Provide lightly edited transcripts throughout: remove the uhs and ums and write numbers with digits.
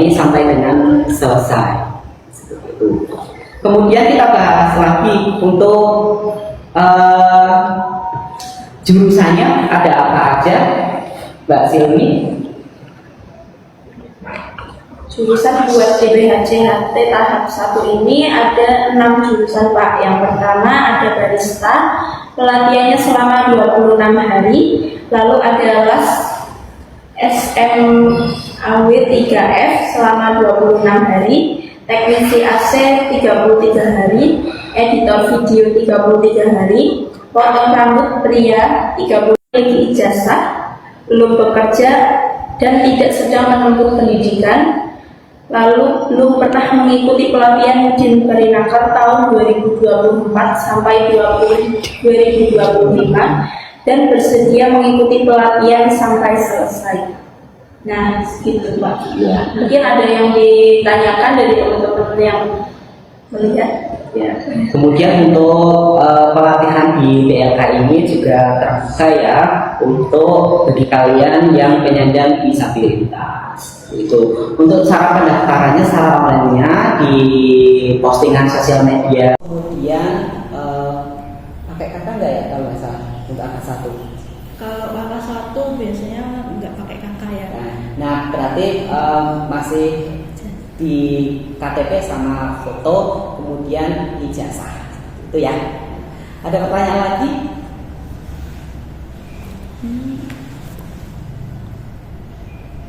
ini sampai dengan selesai. Seperti itu. Kemudian kita bahas lagi untuk jurusannya ada apa aja, Mbak Silmi? Jurusan buat DBHC-HT tahap 1 ini ada 6 jurusan Pak. Yang pertama ada barista, pelatihannya selama 26 hari. Lalu ada las SMAW 3F selama 26 hari, teknisi AC 33 hari, editor video 33 hari, potong rambut pria 30 hari, ijazah, belum bekerja dan tidak sedang menempuh pendidikan. Lalu belum pernah mengikuti pelatihan Din Perinaker tahun 2024 sampai 2025 dan bersedia mengikuti pelatihan sampai selesai. Nah, segitu Pak. Ya. Mungkin ada yang ditanyakan dari teman-teman yang melihat. Ya. Kemudian untuk pelatihan di BLK ini juga terbuka ya untuk bagi kalian yang penyandang disabilitas. Itu untuk cara pendaftarannya secara online-nya di postingan sosial media. Kemudian pakai kata nggak ya kalau nggak salah untuk angka 1? Kalau angka 1 biasanya nggak pakai kakak ya. Nah berarti masih di KTP sama foto, kemudian ijazah, itu ya. Ada pertanyaan lagi?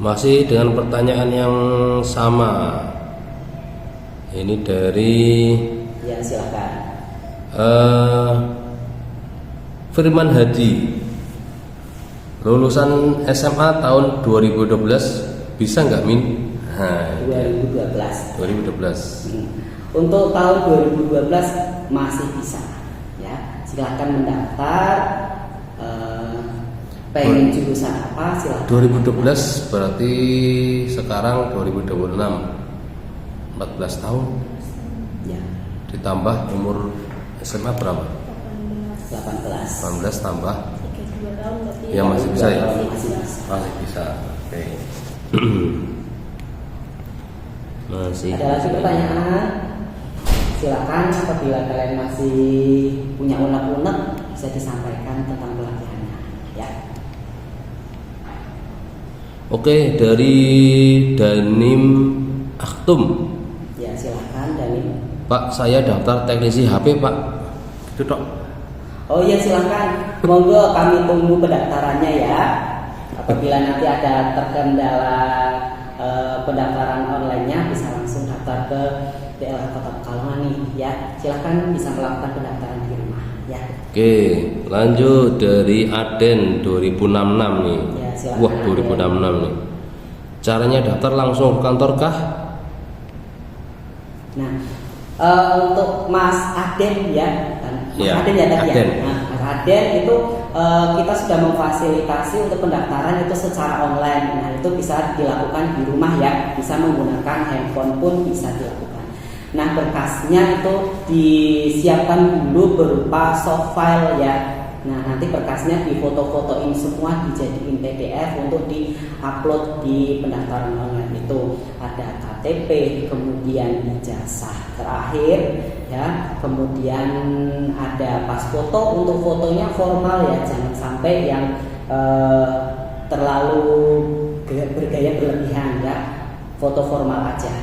Masih dengan pertanyaan yang sama. Ini dari Ya silakan. Firman Hadi. Lulusan SMA tahun 2012 bisa nggak Min? 2012. 2012. Untuk tahun 2012 masih bisa. Ya, silakan mendaftar. Pengen jurusan apa silakan. 2012 berarti sekarang 2026, 14 tahun. Ya. Ditambah umur SMA berapa? 18. 18 tambah. 32 tahun berarti. Ya masih bisa ya. Masih bisa. Masih bisa. Oke. Masih. Ada lagi pertanyaan? Silakan apabila kalian masih punya unek-unek bisa disampaikan tentang pelatihannya, ya. Oke, dari Danim Aktum. Ya, silakan Danim. Pak, saya daftar teknisi HP, Pak. Itu tok. Oh iya, silakan. Monggo kami tunggu pendaftarannya ya. Apabila nanti ada terkendala pendaftaran online-nya bisa langsung daftar ke DLH Kota Pekalongan nih ya. Silakan bisa melakukan pendaftaran di rumah ya. Oke, lanjut dari Aden 2066 nih. Ya, silakan. Wah, 2066 nih. Caranya daftar langsung ke kantor kah? Nah, untuk Mas Aden ya, Mas Ya, Aden ya tadi Aden. ya. Nah, Mas Aden itu kita sudah memfasilitasi untuk pendaftaran itu secara online. Nah, itu bisa dilakukan di rumah ya, bisa menggunakan handphone pun bisa dilakukan. Nah, berkasnya itu disiapkan dulu berupa soft file ya. Nah, nanti berkasnya difoto-fotoin semua, dijadiin PDF untuk di-upload di pendaftaran online itu. Ada KTP, kemudian ijazah terakhir ya, kemudian ada pas foto. Untuk fotonya formal ya, jangan sampai yang terlalu bergaya berlebihan ya, foto formal aja.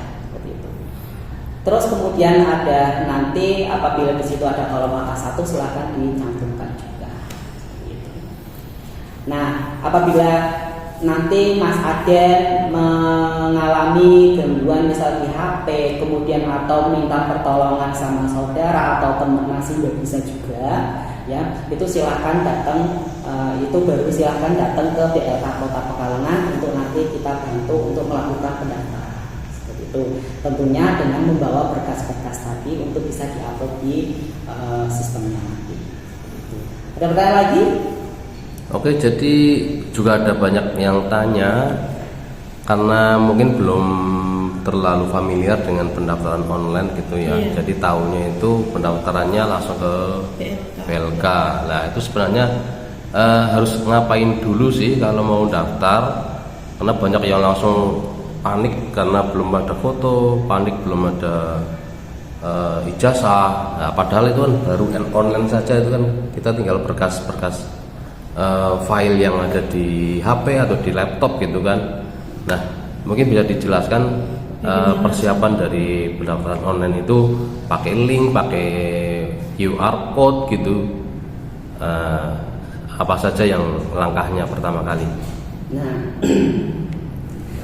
Terus kemudian ada nanti apabila di situ ada kolom angka 1 silakan dicantumkan juga. Nah, apabila nanti Mas Aden mengalami gangguan misal di HP, kemudian atau minta pertolongan sama saudara atau teman masih nggak bisa juga, ya itu silakan datang. Itu baru silakan datang ke DLH Kota Pekalongan untuk nanti kita bantu untuk melakukan pendaftaran. Itu tentunya dengan membawa berkas-berkas tadi untuk bisa diupload di sistemnya nanti. Ada pertanyaan lagi? Oke, jadi juga ada banyak yang tanya karena mungkin belum terlalu familiar dengan pendaftaran online gitu ya. Iya. Jadi tahunya itu pendaftarannya langsung ke PLK. Nah, itu sebenarnya harus ngapain dulu sih kalau mau daftar? Karena banyak yang langsung panik karena belum ada foto, panik belum ada ijazah. Nah, padahal itu kan baru online saja, itu kan kita tinggal berkas-berkas file yang ada di HP atau di laptop gitu kan. Nah, mungkin bisa dijelaskan persiapan dari pendaftaran online itu pakai link, pakai QR code gitu. Apa saja yang langkahnya pertama kali? Nah,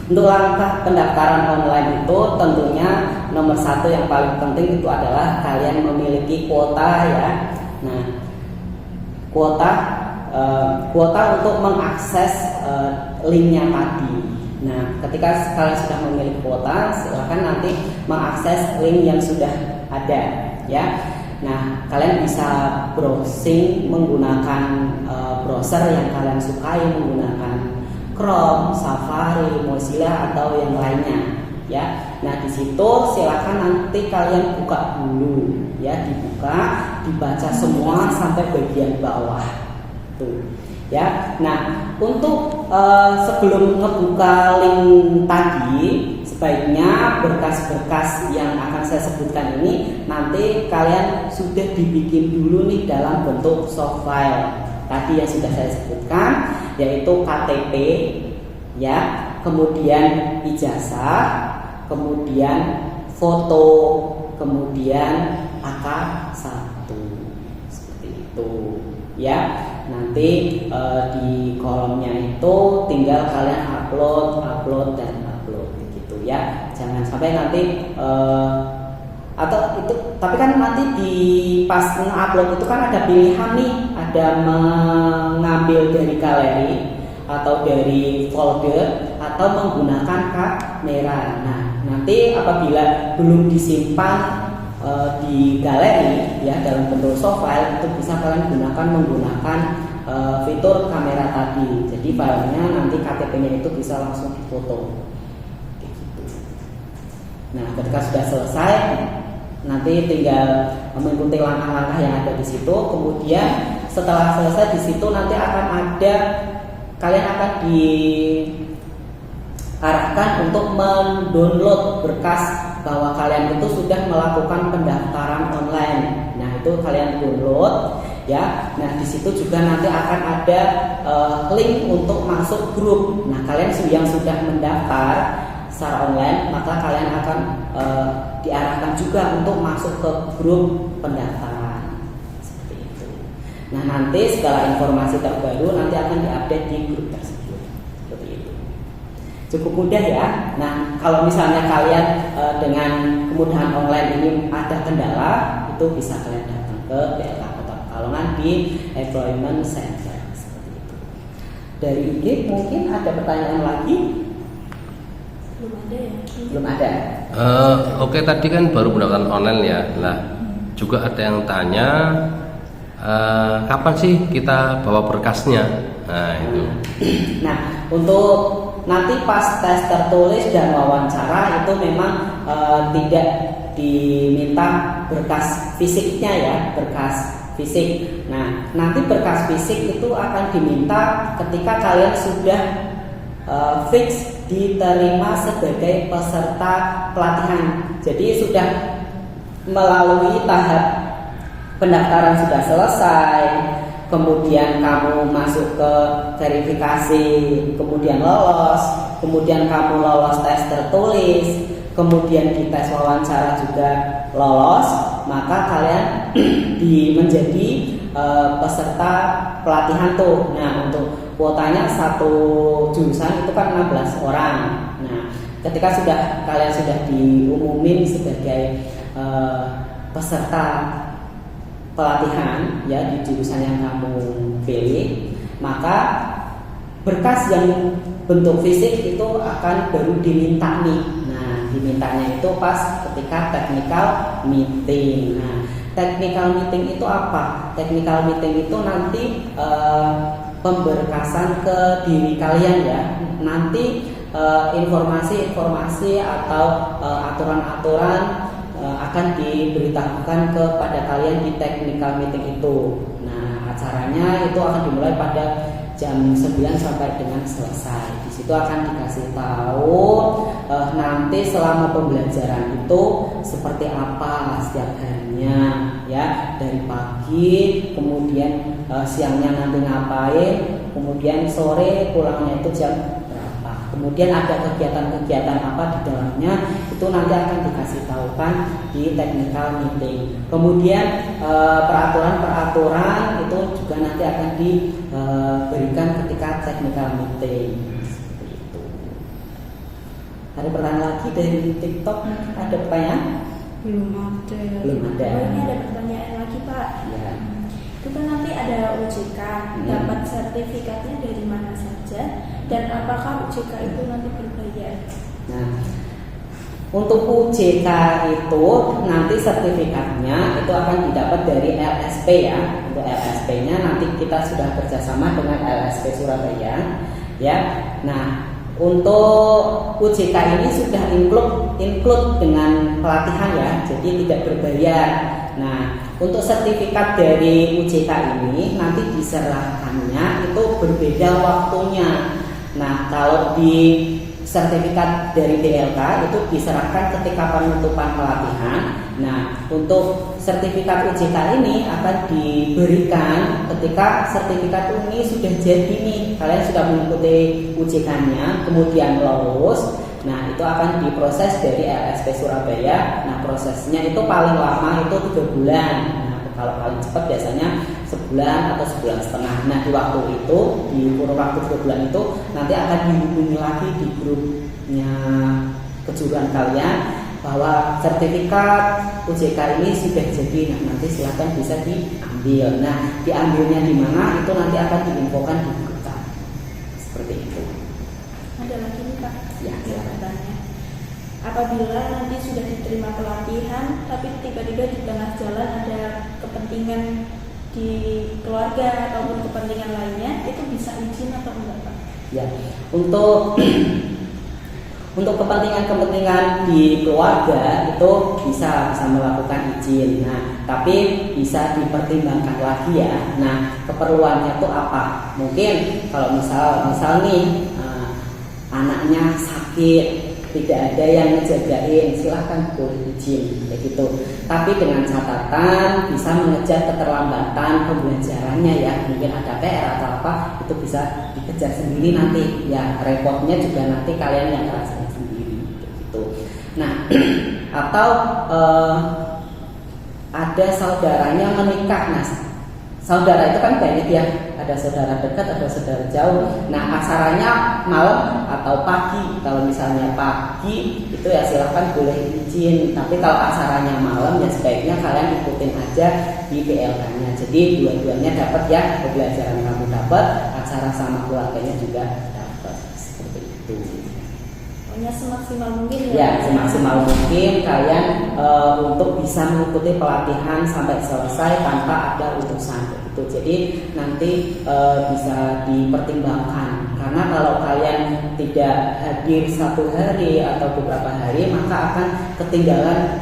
untuk langkah pendaftaran online itu tentunya nomor satu yang paling penting itu adalah kalian memiliki kuota ya. Nah, kuota untuk mengakses linknya tadi. Nah, ketika kalian sudah memiliki kuota, silakan nanti mengakses link yang sudah ada ya. Nah, kalian bisa browsing menggunakan browser yang kalian sukai, menggunakan Chrome, Safari, Mozilla atau yang lainnya ya. Nah, di situ silakan nanti kalian buka dulu ya, dibaca semua sampai bagian bawah tuh ya. Nah, untuk sebelum ngebuka link tadi, sebaiknya berkas-berkas yang akan saya sebutkan ini nanti kalian sudah dibikin dulu nih dalam bentuk soft file tadi yang sudah saya sebutkan, yaitu KTP ya, kemudian ijazah, kemudian foto, kemudian AK1 seperti itu ya. Nanti di kolomnya itu tinggal kalian upload dan upload gitu ya. Jangan sampai nanti atau itu, tapi kan nanti di pas upload itu kan ada pilihan nih, ada mengambil dari galeri atau dari folder atau menggunakan kamera. Nah, nanti apabila belum disimpan di galeri ya dalam bentuk soft file, itu bisa kalian menggunakan fitur kamera tadi. Jadi filenya nanti KTP-nya itu bisa langsung difoto. Gitu. Nah, ketika sudah selesai, nanti tinggal mengikuti langkah-langkah yang ada di situ. Kemudian setelah selesai di situ nanti akan ada, kalian akan diarahkan untuk mendownload berkas bahwa kalian itu sudah melakukan pendaftaran online. Nah, itu kalian download ya. Nah, di situ juga nanti akan ada link untuk masuk grup. Nah, kalian yang sudah mendaftar secara online, maka kalian akan diarahkan juga untuk masuk ke grup pendaftaran seperti itu. Nah, nanti segala informasi terbaru nanti akan diupdate di grup tersebut seperti itu. Cukup mudah ya. Nah, kalau misalnya kalian dengan kemudahan online ini ada kendala, itu bisa kalian datang ke DLK Kota Pekalongan di Employment Center seperti itu. Dari IG mungkin ada pertanyaan lagi? Belum ada ya? Belum ada. Oke, tadi kan baru pendaftaran online ya. Nah, juga ada yang tanya kapan sih kita bawa berkasnya? Nah, itu. Nah, untuk nanti pas tes tertulis dan wawancara itu memang tidak diminta berkas fisiknya ya, berkas fisik. Nah, nanti berkas fisik itu akan diminta ketika kalian sudah fix diterima sebagai peserta pelatihan. Jadi sudah melalui tahap pendaftaran sudah selesai, kemudian kamu masuk ke verifikasi, kemudian lolos, kemudian kamu lolos tes tertulis, kemudian di tes wawancara juga lolos, maka kalian menjadi peserta pelatihan tuh. Nah, untuk kuotanya satu jurusan itu kan 16 orang. Nah, ketika kalian sudah diumumin sebagai peserta pelatihan ya di jurusan yang kamu pilih, maka berkas yang bentuk fisik itu akan baru diminta nih. Nah, dimintanya itu pas ketika technical meeting. Nah, technical meeting itu apa? Technical meeting itu nanti pemberkasan ke diri kalian ya. Nanti informasi-informasi atau aturan-aturan akan diberitahukan kepada kalian di technical meeting itu. Nah, acaranya itu akan dimulai pada jam 9 sampai dengan selesai. Di situ akan dikasih tahu nanti selama pembelajaran itu seperti apa setiap harinya ya, dari pagi, kemudian siangnya nanti ngapain, kemudian sore pulangnya itu jam berapa, kemudian ada kegiatan-kegiatan apa di dalamnya, itu nanti akan dikasih tahukan di technical meeting. Kemudian peraturan-peraturan itu juga nanti akan diberikan ketika technical meeting. Seperti itu. Ada pertanyaan lagi dari TikTok? Ada pertanyaan? Belum ada. Belum ada. Oh, ini ada pertanyaan lagi, Pak. Ya. Itu kan nanti ada UJK, dapat sertifikatnya dari mana saja, dan apakah UJK itu nanti berbayar? Nah, untuk UJK itu nanti sertifikatnya itu akan didapat dari LSP ya. Untuk LSP-nya nanti kita sudah kerjasama dengan LSP Surabaya ya. Nah, untuk UJK ini sudah include dengan pelatihan ya, jadi tidak berbayar. Nah, untuk sertifikat dari UJK ini nanti diserahkannya itu berbeda waktunya. Nah, kalau di sertifikat dari DLK itu diserahkan ketika penutupan pelatihan. Nah, untuk sertifikat UJK ini akan diberikan ketika sertifikat ini sudah jadi nih, kalian sudah mengikuti UJK-nya, kemudian lulus. Nah, itu akan diproses dari LSP Surabaya. Nah, prosesnya itu paling lama itu 3 bulan. Nah, kalau paling cepat biasanya sebulan atau sebulan setengah. Nah, di waktu itu, di kurun waktu 3 bulan itu nanti akan dihubungi lagi di grupnya kejuruan kalian bahwa sertifikat UJK ini sudah jadi. Nah, nanti silakan bisa diambil. Nah, diambilnya di mana itu nanti akan diinfokan di grup. Seperti itu. Ada lagi nih, Pak. Ya, Bertanya. Apabila nanti sudah diterima pelatihan, tapi tiba-tiba di tengah jalan ada kepentingan di keluarga ataupun kepentingan lainnya, itu bisa izin atau enggak, Pak? Ya, untuk kepentingan-kepentingan di keluarga itu bisa melakukan izin. Nah, tapi bisa dipertimbangkan lagi ya. Nah, keperluannya itu apa? Mungkin kalau misal nih anaknya sakit, tidak ada yang ngejagain, silahkan boleh izin kayak gitu. Tapi dengan catatan bisa mengejar keterlambatan pembelajarannya ya. Mungkin ada PR atau apa, itu bisa dikejar sendiri nanti. Ya, repotnya juga nanti kalian yang rasain sendiri gitu. Nah, atau ada saudaranya menikah. Nah, saudara itu kan banyak ya, ada saudara dekat, ada saudara jauh. Nah, acaranya malam atau pagi. Kalau misalnya pagi itu ya silahkan boleh izin. Tapi kalau acaranya malam ya sebaiknya kalian ikutin aja di BLK-nya. Jadi dua-duanya dapat ya, pembelajaran kamu dapat, acara sama keluarganya juga dapat. Seperti itu. Pokoknya semaksimal mungkin ya. Ya, semaksimal mungkin kalian untuk bisa mengikuti pelatihan sampai selesai tanpa ada utusan gitu. Jadi nanti bisa dipertimbangkan, karena kalau kalian tidak hadir 1 hari atau beberapa hari maka akan ketinggalan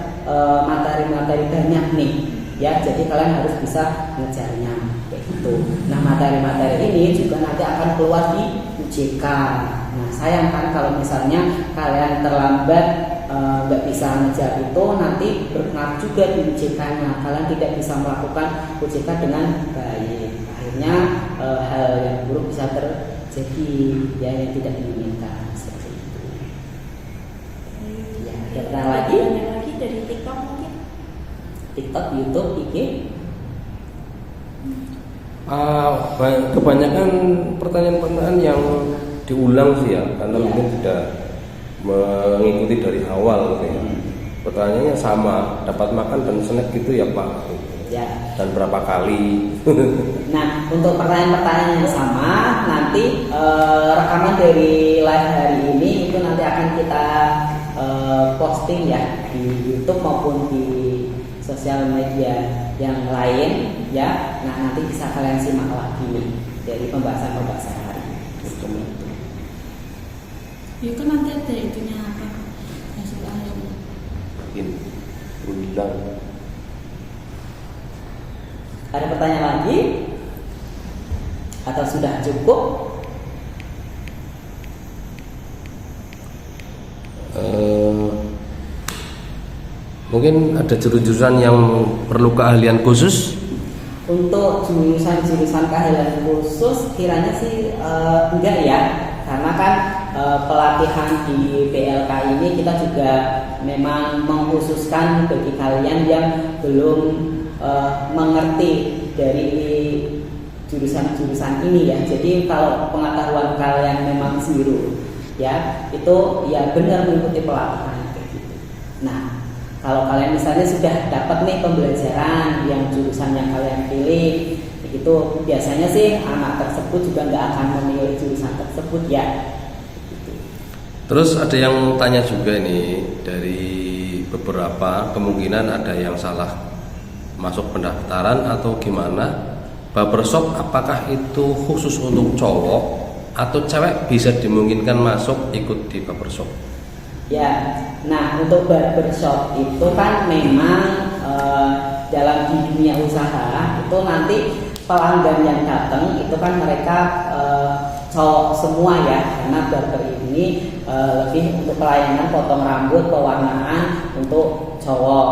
materi-materi banyak nih ya. Jadi kalian harus bisa ngejarnya kayak gitu. Nah, materi-materi ini juga nanti akan keluar di UJK. Nah, sayang kan kalau misalnya kalian terlambat nggak bisa ngejar itu, nanti berpengaruh juga di UJK-nya. Kalian tidak bisa melakukan UJK dengan baik. Akhirnya hal yang buruk bisa terjadi ya, yang tidak diinginkan seperti itu. Ya, ada pertanyaan lagi? Lagi dari TikTok mungkin. TikTok, YouTube, IG. Kebanyakan pertanyaan-pertanyaan yang diulang sih ya, karena mungkin tidak mengikuti dari awal gitu ya. Pertanyaannya sama, dapat makan dan snack gitu ya Pak? Ya. Dan berapa kali? Nah, untuk pertanyaan-pertanyaan yang sama, nanti rekaman dari live hari ini itu nanti akan kita posting ya di YouTube maupun di sosial media yang lain ya. Nah, nanti bisa kalian simak lagi nih dari pembahasan-pembahasan hari ini. Ya kan nanti ada itunya apa? Hasil akhirnya. Ulang. Ada pertanyaan lagi? atau sudah cukup? Mungkin ada jurusan yang perlu keahlian khusus. Untuk jurusan keahlian khusus kiranya sih enggak ya, karena kan pelatihan di PLK ini kita juga memang mengkhususkan bagi kalian yang belum mengerti dari jurusan-jurusan ini ya. Jadi kalau pengetahuan kalian memang zero ya, itu ya benar mengikuti pelatihan kayak gitu. Nah, kalau kalian misalnya sudah dapat nih pembelajaran yang jurusan yang kalian pilih, itu biasanya sih anak tersebut juga nggak akan memilih jurusan tersebut ya. Gitu. Terus ada yang tanya juga nih, dari beberapa kemungkinan ada yang salah masuk pendaftaran atau gimana. Barbershop apakah itu khusus untuk cowok atau cewek bisa dimungkinkan masuk ikut di barbershop? Ya, nah untuk barbershop itu kan memang dalam di dunia usaha itu nanti pelanggan yang datang itu kan mereka cowok semua ya, karena barber ini lebih untuk pelayanan potong rambut, pewarnaan untuk cowok.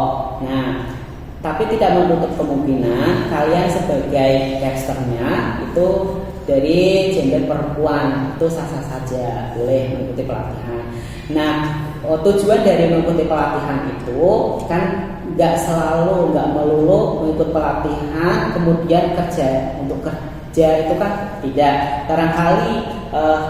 Nah, tapi tidak menutup kemungkinan kalian sebagai casternya itu dari gender perempuan, itu sah-sah saja boleh mengikuti pelatihan. Nah, tujuan dari mengikuti pelatihan itu kan nggak melulu mengikuti pelatihan kemudian kerja. Untuk kerja itu kan tidak. Barangkali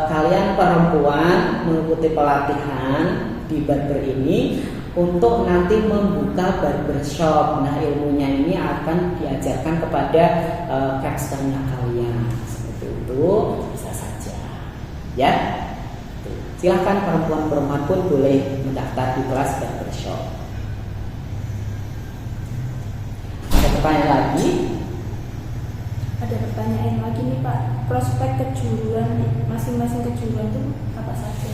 kalian perempuan mengikuti pelatihan di barber ini untuk nanti membuka barbershop. Nah, ilmunya ini akan diajarkan kepada casternya kalian. Seperti itu bisa saja ya. Silahkan perempuan-perempuan pun boleh mendaftar di kelas barbershop. Ada pertanyaan lagi? Ada pertanyaan lagi nih Pak, prospek kejuruan masing-masing kejuruan itu apa saja?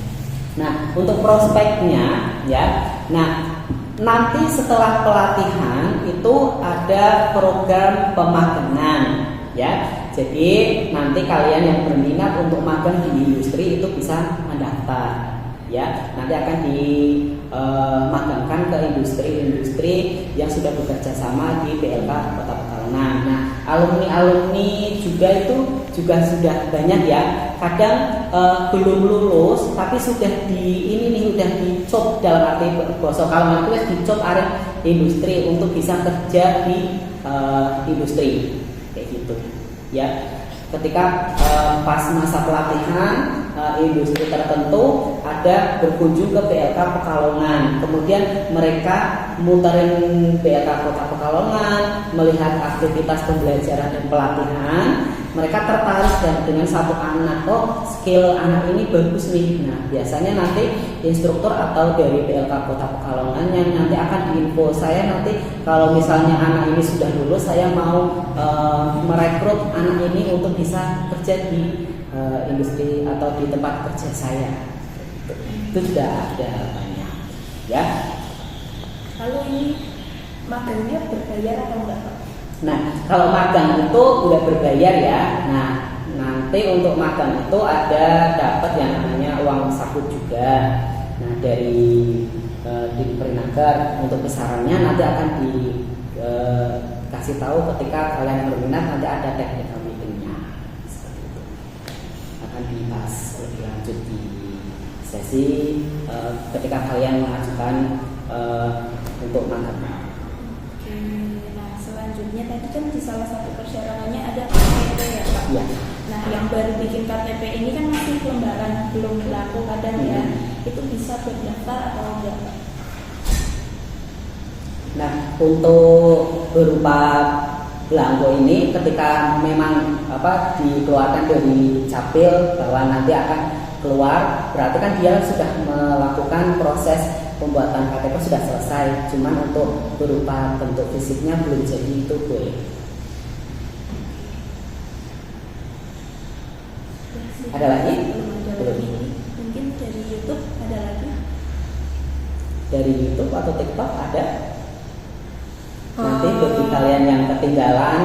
Nah, untuk prospeknya ya, nah nanti setelah pelatihan itu ada program pemagangan ya. Jadi nanti kalian yang berminat untuk magang di industri itu bisa mendaftar ya. Nanti akan dimagangkan ke industri-industri yang sudah bekerja sama di PLK Kota Pekalongan. Nah, alumni-alumni juga itu juga sudah banyak ya. Kadang belum lulus tapi sudah udah dicop, dalam arti bahasa Kalongan itu dicop arek industri untuk bisa kerja di industri kayak gitu ya. Ketika pas masa pelatihan industri tertentu ada berkunjung ke PLK Pekalongan, kemudian mereka muterin PLK Kota Pekalongan, melihat aktivitas pembelajaran dan pelatihan, mereka tertarik dengan satu anak, oh skill anak ini bagus nih. Nah, biasanya nanti instruktur atau dari PLK Kota Pekalongan yang nanti akan diinfo saya, nanti kalau misalnya anak ini sudah lulus, saya mau merekrut anak ini untuk bisa kerja di industri atau di tempat kerja saya. Itu sudah ada banyak ya. Kalau ini magangnya berbayar atau enggak Pak? Nah, kalau magang itu udah berbayar ya. Nah, nanti untuk magang itu ada dapat yang namanya uang saku juga. Nah, dari Diperinaker untuk besarannya nanti akan dikasih tahu ketika kalian berminat, nanti ada technical meetingnya. Seperti itu. Akan dibahas lebih lanjut di sesi ketika kalian mengajukan untuk magang. Selanjutnya tadi kan di salah satu persyaratannya ada KTP ya Pak. Ya. Nah, yang baru bikin KTP ini kan masih lembaran, belum berlaku kadang ya. Itu bisa berdaftar atau enggak Pak? Nah, untuk berupa belangko ini ketika memang dikeluarkan dari capil bahwa nanti akan keluar, berarti kan dia sudah melakukan proses pembuatan KTP sudah selesai, cuman untuk berupa bentuk fisiknya belum jadi, itu boleh. Ada lagi? Belum. Mungkin dari YouTube ada lagi? Dari YouTube atau TikTok ada? Nanti bagi kalian yang ketinggalan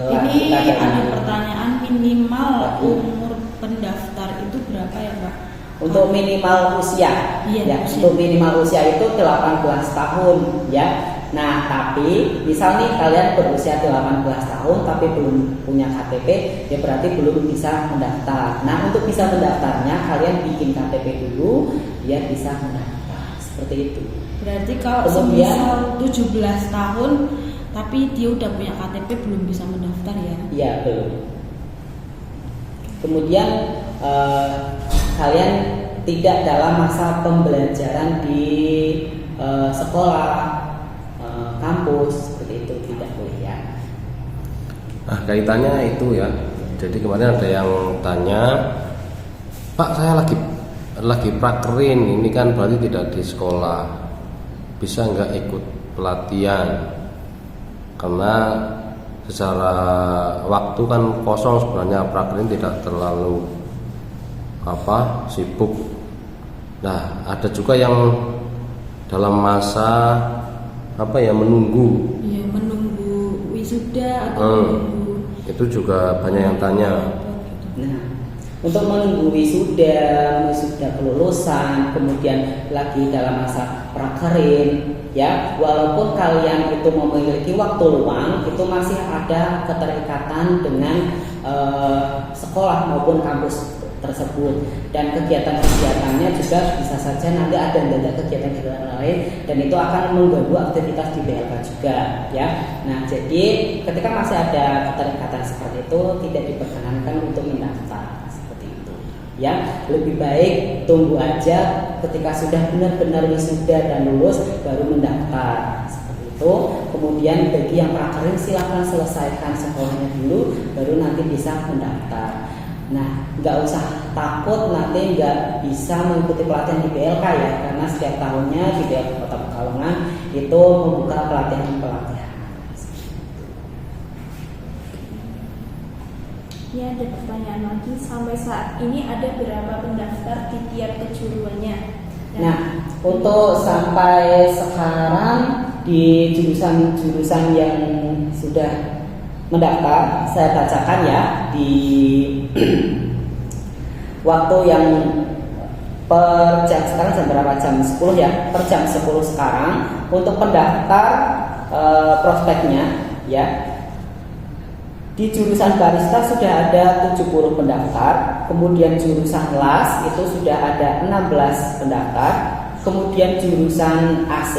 ini ada pertanyaan minimal umur pendaftar itu berapa ya Pak? Untuk minimal usia, Iya, ya, usia. untuk minimal usia itu 18 tahun, ya. Nah, tapi misal nih kalian berusia 18 tahun tapi belum punya KTP, ya berarti belum bisa mendaftar. Nah, untuk bisa mendaftarnya kalian bikin KTP dulu, ya bisa mendaftar. Seperti itu. Berarti kalau Kemudian- semisal 17 tahun tapi dia udah punya KTP belum bisa mendaftar ya? Iya, belum. Kemudian kalian tidak dalam masa pembelajaran di sekolah, kampus, seperti itu tidak boleh ya. Nah, kaitannya itu ya. Jadi kemarin ada yang tanya, Pak, saya lagi prakerin, ini kan berarti tidak di sekolah, bisa nggak ikut pelatihan? Karena secara waktu kan kosong, sebenarnya prakerin tidak terlalu sibuk. Nah, ada juga yang dalam masa menunggu. Iya, menunggu wisuda atau menunggu Itu juga banyak yang tanya. Nah, untuk menunggu wisuda kelulusan, kemudian lagi dalam masa prakerin, ya, walaupun kalian itu memiliki waktu luang, itu masih ada keterikatan dengan sekolah maupun kampus tersebut, dan kegiatan-kegiatannya juga bisa saja nanti ada kegiatan-kegiatan lain dan itu akan mengganggu aktivitas di BLK juga, ya. Nah, jadi ketika masih ada keterikatan seperti itu tidak diperkenankan untuk mendaftar seperti itu, ya. Lebih baik tunggu aja ketika sudah benar-benar wisuda dan lulus baru mendaftar seperti itu. Kemudian bagi yang prakerin silakan selesaikan sekolahnya dulu baru nanti bisa mendaftar. Nah, nggak usah takut nanti nggak bisa mengikuti pelatihan di BLK ya, karena setiap tahunnya di BLK Kota Pekalongan itu membuka pelatihan-pelatihan. Ya, ada pertanyaan lagi. Sampai saat ini ada berapa pendaftar di tiap kejuruannya? Nah, untuk sampai sekarang di jurusan-jurusan yang sudah mendaftar, saya bacakan ya di waktu yang per jam sekarang jam berapa? Jam 10 ya. Per jam 10 sekarang untuk pendaftar prospeknya ya. Di jurusan barista sudah ada 70 pendaftar, kemudian jurusan las itu sudah ada 16 pendaftar, kemudian jurusan AC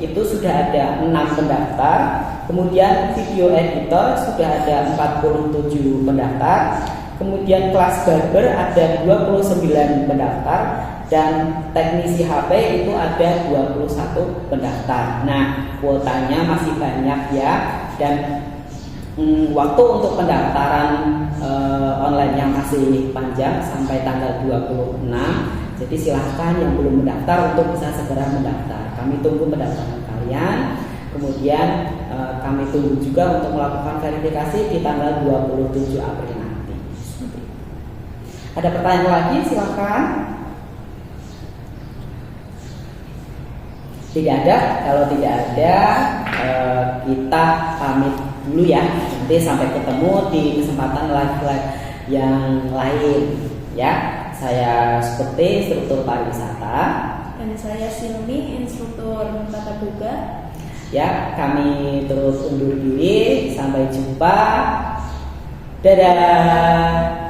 itu sudah ada 6 pendaftar, kemudian video editor sudah ada 47 pendaftar, kemudian kelas barber ada 29 pendaftar, dan teknisi HP itu ada 21 pendaftar. Nah, kuotanya masih banyak ya, dan waktu untuk pendaftaran online yang masih panjang sampai tanggal 26. Jadi silahkan yang belum mendaftar untuk bisa segera mendaftar. Kami tunggu pendaftaran kalian. Kemudian kami tunggu juga untuk melakukan verifikasi di tanggal 27 April nanti. Ada pertanyaan lagi? Silahkan. Tidak ada. Kalau tidak ada, kita pamit dulu ya. Nanti sampai ketemu di kesempatan live yang lain ya. Saya seperti instruktur pariwisata. Dan saya Silmi, instruktur tata boga. Ya, kami terus undur diri. Sampai jumpa. Dadah.